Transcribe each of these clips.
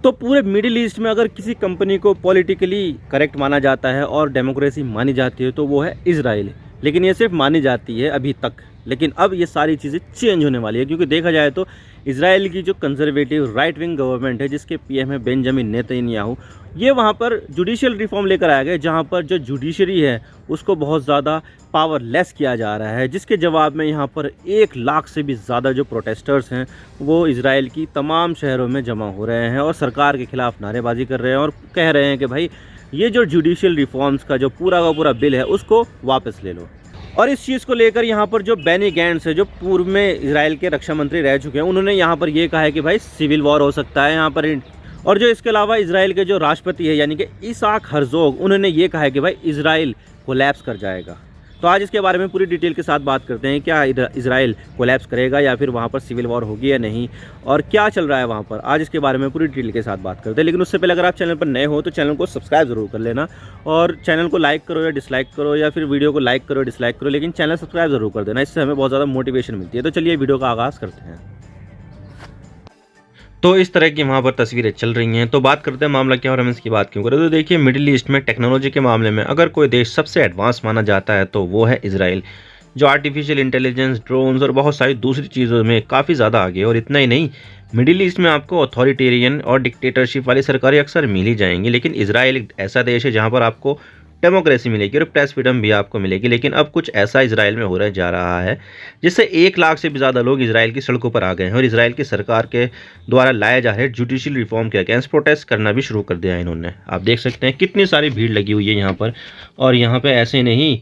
तो पूरे middle east में अगर किसी कंपनी को पॉलिटिकली करेक्ट माना जाता है और डेमोक्रेसी मानी जाती है तो वो है इजराइल। लेकिन ये सिर्फ मानी जाती है अभी तक, लेकिन अब ये सारी चीज़ें चेंज होने वाली है, क्योंकि देखा जाए तो इजराइल की जो कंजर्वेटिव राइट विंग गवर्नमेंट है, जिसके पीएम है बेंजामिन नेतन्याहू, ये वहाँ पर जुडिशियल रिफॉर्म लेकर आया गया, जहाँ पर जो जुडिशरी है उसको बहुत ज़्यादा पावरलेस किया जा रहा है, जिसके जवाब में यहाँ पर 1 लाख से भी ज़्यादा जो प्रोटेस्टर्स हैं वो इजराइल की तमाम शहरों में जमा हो रहे हैं और सरकार के खिलाफ नारेबाजी कर रहे हैं और कह रहे हैं कि भाई ये जो जुडिशियल रिफॉर्म्स का जो पूरा बिल है उसको वापस ले लो। और इस चीज़ को लेकर यहाँ पर जो बेनी गैंट्स है, जो पूर्व में इजराइल के रक्षा मंत्री रह चुके हैं, उन्होंने यहाँ पर ये कहा है कि भाई सिविल वॉर हो सकता है यहाँ पर। और जो इसके अलावा इजराइल के जो राष्ट्रपति है यानी कि इसाक हर्जोग, उन्होंने ये कहा है कि भाई इजराइल कोलैप्स कर जाएगा। तो आज इसके बारे में पूरी डिटेल के साथ बात करते हैं, क्या इजराइल कोलैप्स करेगा या फिर वहाँ पर सिविल वॉर होगी या नहीं, और क्या चल रहा है वहाँ पर, आज इसके बारे में पूरी डिटेल के साथ बात करते हैं। लेकिन उससे पहले अगर आप चैनल पर नए हो तो चैनल को सब्सक्राइब ज़रूर कर लेना, और चैनल को लाइक करो या डिसलाइक करो, या फिर वीडियो को लाइक करो या डिसलाइक करो, लेकिन चैनल सब्सक्राइब ज़रूर कर देना, इससे हमें बहुत ज़्यादा मोटिवेशन मिलती है। तो चलिए वीडियो का आगाज़ करते हैं। तो इस तरह की वहाँ पर तस्वीरें चल रही हैं। तो बात करते हैं मामला क्या और हम इसकी बात क्यों करें। तो देखिए, मिडिल ईस्ट में टेक्नोलॉजी के मामले में अगर कोई देश सबसे एडवांस माना जाता है तो वो है इजराइल, जो आर्टिफिशियल इंटेलिजेंस, ड्रोन्स और बहुत सारी दूसरी चीज़ों में काफ़ी ज़्यादा आगे है। और इतना ही नहीं, मिडिल ईस्ट में आपको अथॉरिटेरियन और डिक्टेटरशिप वाली सरकारें अक्सर मिल ही जाएंगी, लेकिन इजराइल एक ऐसा देश है जहाँ पर आपको डेमोक्रेसी मिलेगी और प्रेस फ्रीडम भी आपको मिलेगी। लेकिन अब कुछ ऐसा इजराइल में हो रहा जा रहा है जिससे 1 लाख से भी ज़्यादा लोग इजराइल की सड़कों पर आ गए हैं और इजराइल की सरकार के द्वारा लाए जा रहे जुडिशियल रिफॉर्म के अगेंस्ट प्रोटेस्ट करना भी शुरू कर दिया है इन्होंने। आप देख सकते हैं कितनी सारी भीड़ लगी हुई है यहाँ पर। और यहाँ पे ऐसे नहीं,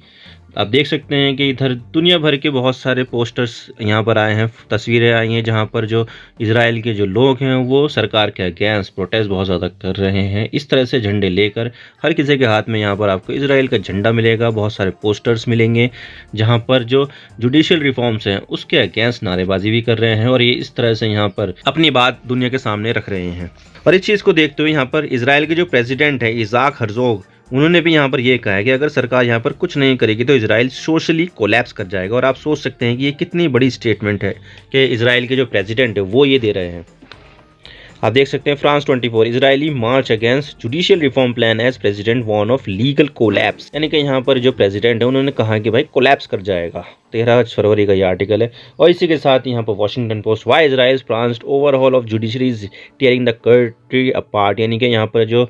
आप देख सकते हैं कि इधर दुनिया भर के बहुत सारे पोस्टर्स यहाँ पर आए हैं, तस्वीरें आई हैं जहाँ पर जो इजराइल के जो लोग हैं वो सरकार के अगेंस्ट प्रोटेस्ट बहुत ज़्यादा कर रहे हैं। इस तरह से झंडे लेकर हर किसी के हाथ में यहाँ पर आपको इजराइल का झंडा मिलेगा, बहुत सारे पोस्टर्स मिलेंगे जहाँ पर जो जुडिशियल रिफॉर्म्स हैं उसके अगेंस्ट नारेबाजी भी कर रहे हैं और ये इस तरह से यहाँ पर अपनी बात दुनिया के सामने रख रहे हैं। और इस चीज़ को देखते हुए यहाँ पर इजराइल के जो प्रेसिडेंट है इसाक हर्जोग, उन्होंने भी यहाँ पर यह कहा है कि अगर सरकार यहाँ पर कुछ नहीं करेगी तो इजराइल सोशली कोलैप्स कर जाएगा। और आप सोच सकते हैं कि ये कितनी बड़ी स्टेटमेंट है कि इजराइल के जो प्रेसिडेंट है वो ये दे रहे हैं। आप देख सकते हैं France 24, Israeli march against judicial reform plan as president warn of legal collapse, यानी कि यहाँ पर जो प्रेसिडेंट है उन्होंने कहा कि भाई कोलैप्स कर जाएगा। 13 फरवरी का ये आर्टिकल है। और इसी के साथ यहाँ पर Washington Post, why Israel plans overhaul of judiciary is tearing the country apart, यानी कि यहाँ पर जो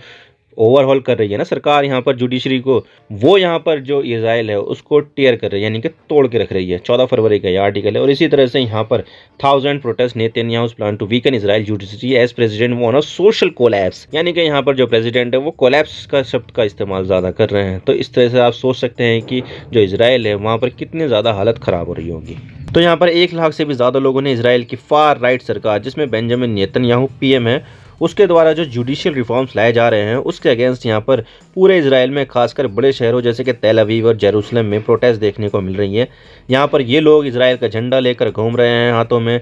ओवरहॉल कर रही है ना सरकार यहाँ पर जुडिशरी को, वो यहाँ पर जो इजराइल है उसको टीयर कर रही है, यानी कि तोड़ के रख रही है। 14 फरवरी का ये आर्टिकल है। और इसी तरह से यहाँ पर 1000 protest Netanyahu's plan to weaken Israel judiciary as president warn of social collapse, यानी कि यहाँ पर जो प्रेसिडेंट है वो कोलैप्स का शब्द का इस्तेमाल ज़्यादा कर रहे हैं। तो इस तरह से आप सोच सकते हैं कि जो इजराइल है वहाँ पर कितनी ज़्यादा हालत ख़राब हो रही होगी। तो यहाँ पर 1 लाख से भी ज़्यादा लोगों ने इजराइल की फार राइट सरकार, जिसमें बेंजामिन नेतन्याहू पीएम है, उसके द्वारा जो जुडिशियल रिफॉर्म्स लाए जा रहे हैं उसके अगेंस्ट यहाँ पर पूरे इजराइल में खासकर बड़े शहरों जैसे कि तेल अवीव और जेरूसलम में प्रोटेस्ट देखने को मिल रही है। यहाँ पर ये लोग इजराइल का झंडा लेकर घूम रहे हैं, हाथों में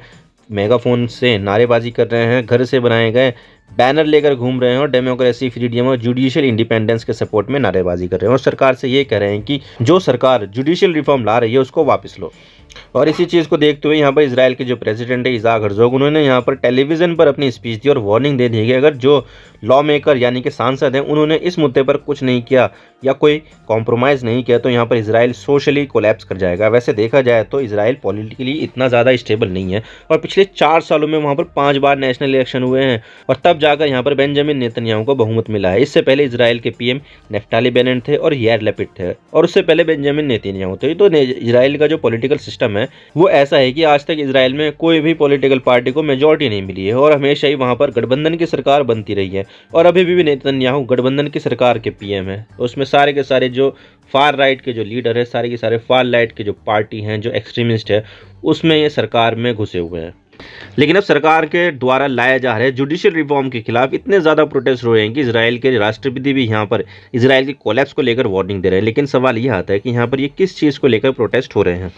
मेगाफोन से नारेबाजी कर रहे हैं, घर से बनाए गए बैनर लेकर घूम रहे हैं और डेमोक्रेसी, फ्रीडम और जुडिशियल इंडिपेंडेंस के सपोर्ट में नारेबाजी कर रहे हैं और सरकार से ये कह रहे हैं कि जो सरकार जुडिशियल रिफॉर्म ला रही है उसको वापस लो। और इसी चीज़ को देखते हुए यहाँ पर इजराइल के जो प्रेसिडेंट है इसाक हर्जोग, उन्होंने यहाँ पर टेलीविज़न पर अपनी स्पीच दी और वार्निंग दे दी कि अगर जो लॉ मेकर यानी कि सांसद हैं उन्होंने इस मुद्दे पर कुछ नहीं किया या कोई कॉम्प्रोमाइज़ नहीं किया तो यहाँ पर इजराइल सोशली कोलैप्स कर जाएगा। वैसे देखा जाए तो इजराइल पॉलिटिकली इतना ज़्यादा स्टेबल नहीं है और पिछले 4 सालों में वहाँ पर 5 बार नेशनल इलेक्शन हुए हैं और तब जाकर यहाँ पर बेंजामिन नेतन्याहू को बहुमत मिला है। इससे पहले इजराइल के पीएम नेफ्ताली बेनेट थे और यार लैपिड थे और उससे पहले बेंजामिन नेतन्याहू थे। तो इजराइल का जो पॉलिटिकल सिस्टम है वो ऐसा है कि आज तक इजराइल में कोई भी पॉलिटिकल पार्टी को मेजॉरिटी नहीं मिली है और हमेशा ही वहाँ पर गठबंधन की सरकार बनती रही है। और अभी भी नेतन्याहू गठबंधन की सरकार के पीएम है। उसमें सारे के सारे जो फार राइट के जो लीडर है, सारे के सारे फार राइट के जो पार्टी हैं, जो एक्सट्रीमिस्ट है, उसमें ये सरकार में घुसे हुए हैं। लेकिन अब सरकार के द्वारा लाए जा रहे जुडिशियल रिफॉर्म के खिलाफ इतने ज़्यादा प्रोटेस्ट हो रहे हैं कि इजराइल के राष्ट्रपति भी यहाँ पर इजराइल की कोलैप्स को लेकर वार्निंग दे रहे हैं। लेकिन सवाल यह आता है कि यहाँ पर ये किस चीज़ को लेकर प्रोटेस्ट हो रहे हैं।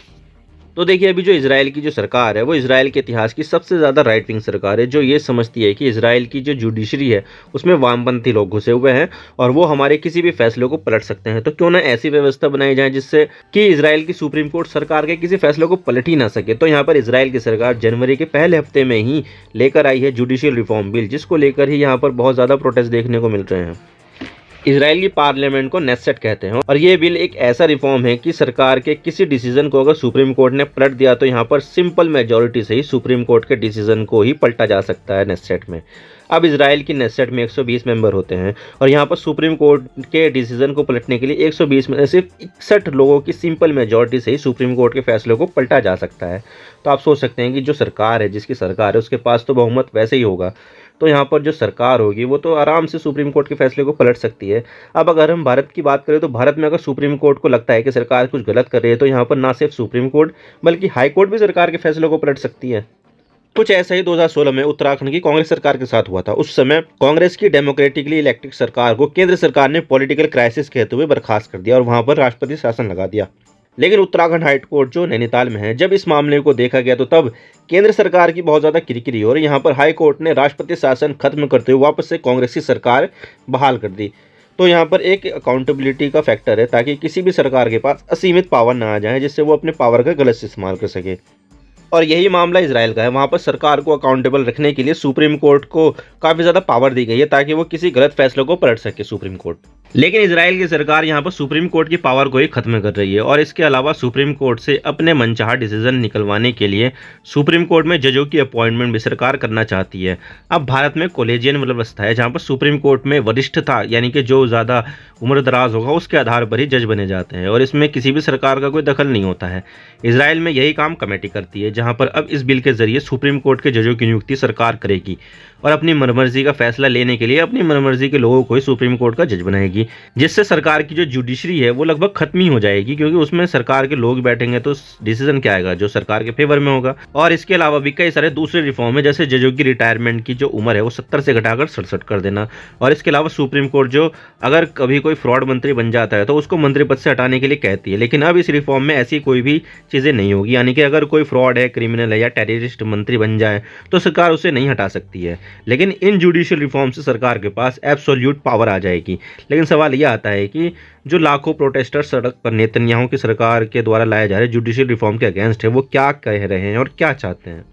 तो देखिए अभी जो इजराइल की जो सरकार है वो इजराइल के इतिहास की सबसे ज़्यादा राइट विंग सरकार है, जो ये समझती है कि इजराइल की जो जुडिशरी है उसमें वामपंथी लोग घुसे हुए हैं और वो हमारे किसी भी फैसले को पलट सकते हैं। तो क्यों ना ऐसी व्यवस्था बनाई जाए जिससे कि इजराइल की सुप्रीम कोर्ट सरकार के किसी फैसले को पलट ही ना सके। तो यहाँ पर इजराइल की सरकार जनवरी के पहले हफ्ते में ही लेकर आई है जुडिशियल रिफॉर्म बिल, जिसको लेकर ही यहाँ पर बहुत ज़्यादा प्रोटेस्ट देखने को मिल रहे हैं। इजराइल की पार्लियामेंट को नेसेट कहते हैं और ये बिल एक ऐसा रिफॉर्म है कि सरकार के किसी डिसीजन को अगर सुप्रीम कोर्ट ने पलट दिया तो यहाँ पर सिंपल मेजॉरिटी से ही सुप्रीम कोर्ट के डिसीजन को ही पलटा जा सकता है नेसेट में। अब इजराइल की नेसेट में 120 मेंबर होते हैं और यहाँ पर सुप्रीम कोर्ट के डिसीजन को पलटने के लिए 120 में सिर्फ 61 लोगों की सिंपल मेजॉरिटी से ही सुप्रीम कोर्ट के फैसले को पलटा जा सकता है। तो आप सोच सकते हैं कि जो सरकार है, जिसकी सरकार है, उसके पास तो बहुमत वैसे ही होगा, तो यहाँ पर जो सरकार होगी वो तो आराम से सुप्रीम कोर्ट के फैसले को पलट सकती है। अब अगर हम भारत की बात करें तो भारत में अगर सुप्रीम कोर्ट को लगता है कि सरकार कुछ गलत कर रही है तो यहाँ पर ना सिर्फ सुप्रीम कोर्ट बल्कि हाई कोर्ट भी सरकार के फैसलों को पलट सकती है। कुछ ऐसा ही 2016 में उत्तराखंड की कांग्रेस सरकार के साथ हुआ था। उस समय कांग्रेस की डेमोक्रेटिकली इलेक्टेड सरकार को केंद्र सरकार ने पॉलिटिकल क्राइसिस कहते हुए बर्खास्त कर दिया और वहां पर राष्ट्रपति शासन लगा दिया। लेकिन उत्तराखंड हाई कोर्ट जो नैनीताल में है, जब इस मामले को देखा गया तो तब केंद्र सरकार की बहुत ज़्यादा किरकिरी और यहाँ पर हाई कोर्ट ने राष्ट्रपति शासन खत्म करते हुए वापस से कांग्रेस की सरकार बहाल कर दी। तो यहाँ पर एक अकाउंटेबिलिटी का फैक्टर है ताकि किसी भी सरकार के पास असीमित पावर ना आ जाए जिससे वो अपने पावर का गलत इस्तेमाल कर सके। और यही मामला इजराइल का है। वहाँ पर सरकार को अकाउंटेबल रखने के लिए सुप्रीम कोर्ट को काफ़ी ज़्यादा पावर दी गई है ताकि वो किसी गलत फैसलों को पलट सके सुप्रीम कोर्ट। लेकिन इजराइल की सरकार यहाँ पर सुप्रीम कोर्ट की पावर को ही खत्म कर रही है और इसके अलावा सुप्रीम कोर्ट से अपने मनचाहा डिसीजन निकलवाने के लिए सुप्रीम कोर्ट में जजों की अपॉइंटमेंट भी सरकार करना चाहती है। अब भारत में कॉलेजियन व्यवस्था है जहाँ पर सुप्रीम कोर्ट में वरिष्ठता यानी कि जो ज़्यादा उम्र दराज होगा उसके आधार पर ही जज बने जाते हैं और इसमें किसी भी सरकार का कोई दखल नहीं होता है। इजराइल में यही काम कमेटी करती है, जहाँ पर अब इस बिल के जरिए सुप्रीम कोर्ट के जजों की नियुक्ति सरकार करेगी और अपनी मनमर्जी का फैसला लेने के लिए अपनी मनमर्जी के लोगों को ही सुप्रीम कोर्ट का जज बनाएगी, जिससे सरकार की जो जुडिशरी है वो लगभग खत्म ही हो जाएगी, क्योंकि उसमें सरकार के लोग बैठेंगे तो डिसीजन क्या आएगा जो सरकार के फेवर में होगा। और इसके अलावा भी कई सारे दूसरे रिफॉर्म है, जैसे जजों की रिटायरमेंट की जो उम्र है वो 70 से घटाकर 67 कर देना। और इसके अलावा सुप्रीम कोर्ट जो अगर कभी कोई फ्रॉड मंत्री बन जाता है तो उसको मंत्री पद से हटाने के लिए कहती है, लेकिन अब इस रिफॉर्म में ऐसी कोई भी चीज़ें नहीं होगी, यानी कि अगर कोई फ्रॉड है, क्रिमिनल है या टेररिस्ट मंत्री बन जाए तो सरकार उसे नहीं हटा सकती है। लेकिन इन जुडिशियल रिफॉर्म से सरकार के पास एब्सोल्यूट पावर आ जाएगी। लेकिन सवाल यह आता है कि जो लाखों प्रोटेस्टर सड़क पर नेतन्याहू की सरकार के द्वारा लाए जा रहे जुडिशियल रिफॉर्म के अगेंस्ट है, वो क्या कह रहे हैं और क्या चाहते हैं।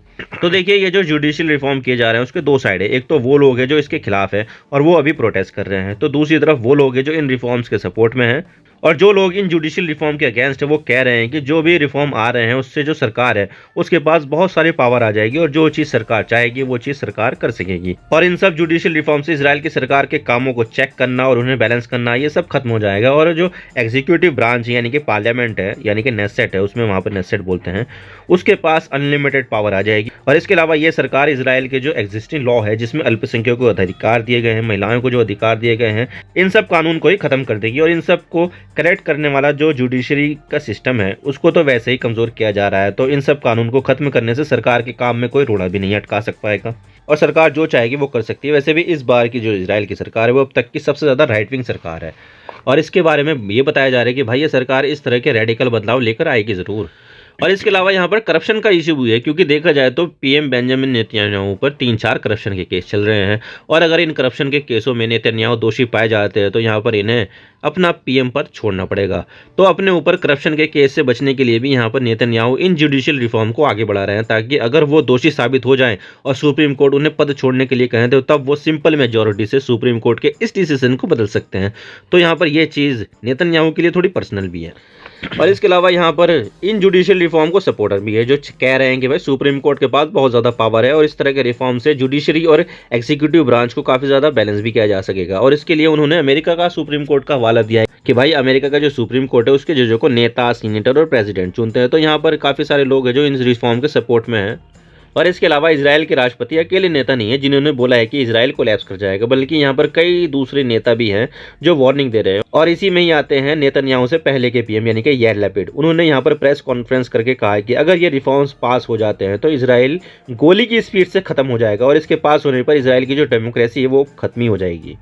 तो देखिए, ये जो जुडिशियल रिफॉर्म किए जा रहे हैं उसके दो साइड है। एक तो वो लोग हैं जो इसके खिलाफ है और वो अभी प्रोटेस्ट कर रहे हैं, तो दूसरी तरफ वो लोग हैं जो इन रिफॉर्म्स के सपोर्ट में हैं और जो लोग इन जुडिशियल रिफॉर्म के अगेंस्ट है वो कह रहे हैं कि जो भी रिफॉर्म आ रहे हैं उससे जो सरकार है उसके पास बहुत सारी पावर आ जाएगी और जो चीज़ सरकार चाहेगी वो चीज़ सरकार कर सकेगी। और इन सब जुडिशियल रिफॉर्म से इजराइल की सरकार के कामों को चेक करना और उन्हें बैलेंस करना ये सब खत्म हो जाएगा और जो एग्जीक्यूटिव ब्रांच यानी कि पार्लियामेंट है, यानी कि नेसेट है, उसमें वहाँ पर नेसेट बोलते हैं, उसके पास अनलिमिटेड पावर आ जाएगी। और इसके अलावा ये सरकार इजराइल के जो एग्जिस्टिंग लॉ है जिसमें अल्पसंख्यकों को अधिकार दिए गए हैं, महिलाओं को जो अधिकार दिए गए हैं, इन सब कानून को ही खत्म कर देगी और इन सब को करेक्ट करने वाला जो जुडिशरी का सिस्टम है उसको तो वैसे ही कमजोर किया जा रहा है। तो इन सब कानून को खत्म करने से सरकार के काम में कोई रोड़ा भी नहीं अटका सक पाएगा और सरकार जो चाहेगी वो कर सकती है। वैसे भी इस बार की जो इजराइल की सरकार है वो अब तक की सबसे ज़्यादा राइट विंग सरकार है और इसके बारे में ये बताया जा रहा है कि भाई ये सरकार इस तरह के रेडिकल बदलाव लेकर आएगी ज़रूर। और इसके अलावा यहाँ पर करप्शन का इशू भी है, क्योंकि देखा जाए तो पीएम बेंजामिन नेतन्याहू पर 3-4 करप्शन के केस चल रहे हैं और अगर इन करप्शन के केसों में नेतन्याहू दोषी पाए जाते हैं तो यहाँ पर इन्हें अपना पीएम पद छोड़ना पड़ेगा। तो अपने ऊपर करप्शन के केस से बचने के लिए भी यहाँ पर नेतन्याहू इन जुडिशियल रिफॉर्म को आगे बढ़ा रहे हैं ताकि अगर वो दोषी साबित हो जाएं और सुप्रीम कोर्ट उन्हें पद छोड़ने के लिए कहें तो तब वो सिंपल मेजॉरिटी से सुप्रीम कोर्ट के इस डिसीजन को बदल सकते हैं। तो यहाँ पर यह चीज़ नेतन्याहू के लिए थोड़ी पर्सनल भी है। और इसके अलावा यहाँ पर इन जुडिशियल रिफॉर्म को सपोर्टर भी है जो कह रहे हैं कि भाई सुप्रीम कोर्ट के पास बहुत ज़्यादा पावर है और इस तरह के रिफॉर्म से जुडिशरी और एग्जीक्यूटिव ब्रांच को काफ़ी ज़्यादा बैलेंस भी किया जा सकेगा। और इसके लिए उन्होंने अमेरिका का सुप्रीम कोर्ट का हवाला दिया है कि भाई अमेरिका का जो सुप्रीम कोर्ट है उसके जजों को नेता, सीनेटर और प्रेसिडेंट चुनते हैं। तो यहाँ पर काफ़ी सारे लोग हैं जो इन रिफॉर्म के सपोर्ट में हैं। और इसके अलावा इजराइल के राष्ट्रपति अकेले नेता नहीं है जिन्होंने बोला है कि इजराइल कोलैप्स कर जाएगा, बल्कि यहाँ पर कई दूसरे नेता भी हैं जो वार्निंग दे रहे हैं। और इसी में ही आते हैं नेतन्याहू से पहले के पीएम यानी कि यार लैपिड। उन्होंने यहाँ पर प्रेस कॉन्फ्रेंस करके कहा है कि अगर ये रिफॉर्म्स पास हो जाते हैं तो इजराइल गोली की स्पीड से खत्म हो जाएगा और इसके पास होने पर इजराइल की जो डेमोक्रेसी है वो खत्म ही हो जाएगी।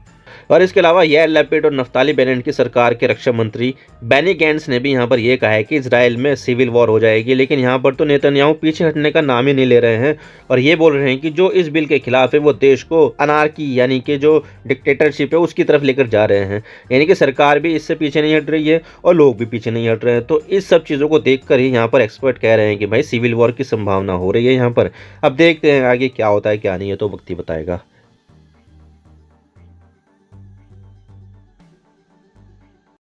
और इसके अलावा यार लैपिड और नफ्ताली बेनेट की सरकार के रक्षा मंत्री बेनी गैंट्स ने भी यहाँ पर यह कहा है कि इजराइल में सिविल वॉर हो जाएगी, लेकिन यहाँ पर तो नेतन्याहू पीछे हटने का नाम ही नहीं ले रहे हैं और ये बोल रहे हैं कि जो इस बिल के खिलाफ है वो देश को अनार्की यानी कि जो डिक्टेटरशिप है उसकी तरफ लेकर जा रहे हैं। यानी कि सरकार भी इससे पीछे नहीं हट रही है और लोग भी पीछे नहीं हट रहे हैं। तो इस सब चीज़ों को देखकर ही यहाँ पर एक्सपर्ट कह रहे हैं कि भाई सिविल वॉर की संभावना हो रही है यहाँ पर। अब देखते हैं आगे क्या होता है क्या नहीं है, तो वक्त ही बताएगा।